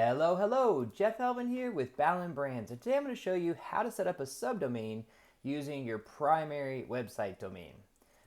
Hello, Jeff Helvin here with Ballen Brands, and today I'm going to show you how to set up a subdomain using your primary website domain.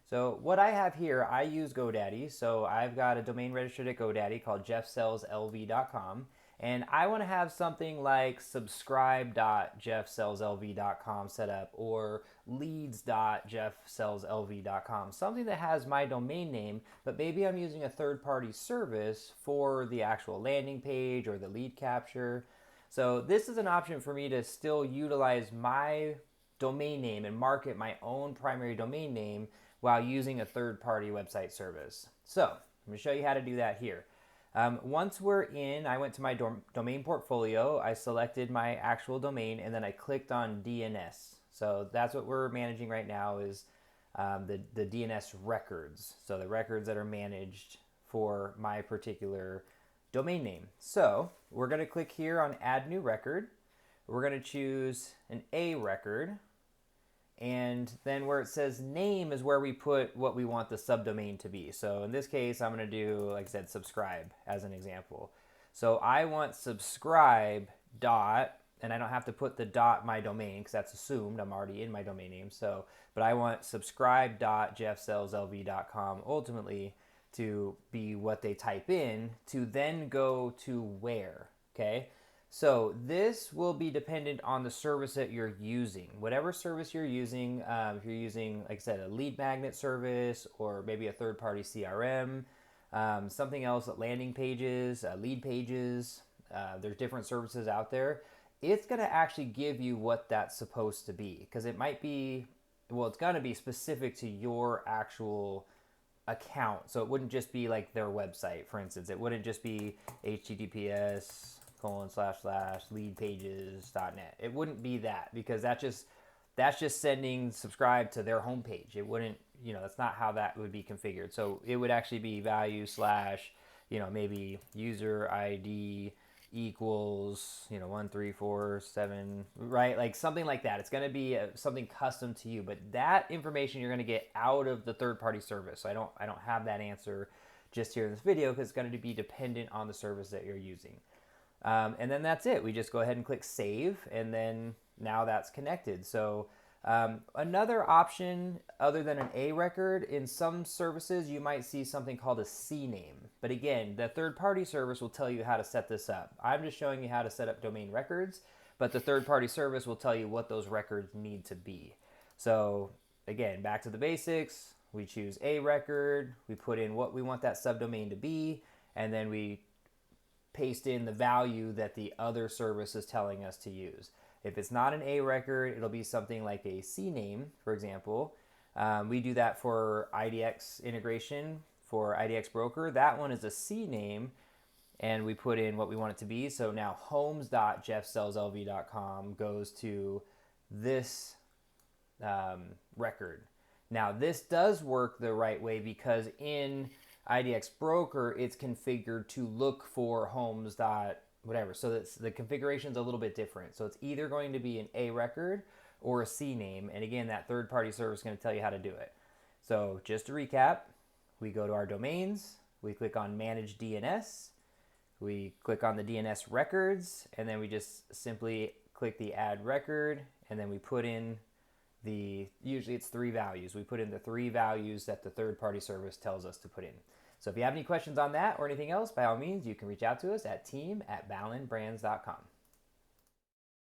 So what I have here, I use GoDaddy, so I've got a domain registered at GoDaddy called jeffsellslv.com, and I want to have something like subscribe.jeffsellslv.com set up, or leads.jeffsellslv.com, something that has my domain name, but maybe I'm using a third-party service for the actual landing page or the lead capture. So this is an option for me to still utilize my domain name and market my own primary domain name while using a third-party website service. So I'm going to show you how to do that here. Once we're in, I went to my domain portfolio, I selected my actual domain, and then I clicked on DNS. So that's what we're managing right now is the DNS records. So the records that are managed for my particular domain name. So we're going to click here on Add New Record. We're going to choose an A record. And then where it says name is where we put what we want the subdomain to be. So in this case, I'm going to do, like I said, subscribe as an example. So I want subscribe dot, and I don't have to put the dot my domain because that's assumed. I'm already in my domain name. So, but I want subscribe.jeffsellslv.com ultimately to be what they type in to then go to where, okay? So this will be dependent on the service that you're using. Whatever service you're using, if you're using, like I said, a lead magnet service or maybe a third-party CRM, something else, landing pages, lead pages, there's different services out there. It's going to actually give you what that's supposed to be because it might be, well, it's going to be specific to your actual account. So it wouldn't just be like their website, for instance. It wouldn't just be https://leadpages.net. It wouldn't be that because that's just sending subscribe to their homepage. It wouldn't, that's not how that would be configured. So it would actually be value slash, maybe user ID equals, 1347, right? Like something like that. It's going to be something custom to you, but that information you're going to get out of the third-party service. So I don't have that answer just here in this video because it's going to be dependent on the service that you're using. And then that's it. We just go ahead and click save, and then now that's connected. So another option other than an A record, in some services you might see something called a C name. But again, the third-party service will tell you how to set this up. I'm just showing you how to set up domain records, but the third-party service will tell you what those records need to be. So again, back to the basics. We choose A record, we put in what we want that subdomain to be, and then we paste in the value that the other service is telling us to use. If it's not an A record, it'll be something like a C name, for example. We do that for IDX integration, for IDX broker. That one is a C name, and we put in what we want it to be. So now homes.jeffsellslv.com goes to this record. Now this does work the right way because in IDX broker, it's configured to look for homes whatever. So that's, the configuration is a little bit different. So it's either going to be an A record or a C name. And again, that third-party service is going to tell you how to do it. So just to recap, we go to our domains, we click on Manage DNS, we click on the DNS records, and then we just simply click the Add Record, and then we put in usually it's 3 values. We put in the 3 values that the third-party service tells us to put in. So if you have any questions on that or anything else, by all means, you can reach out to us at team@ballenbrands.com.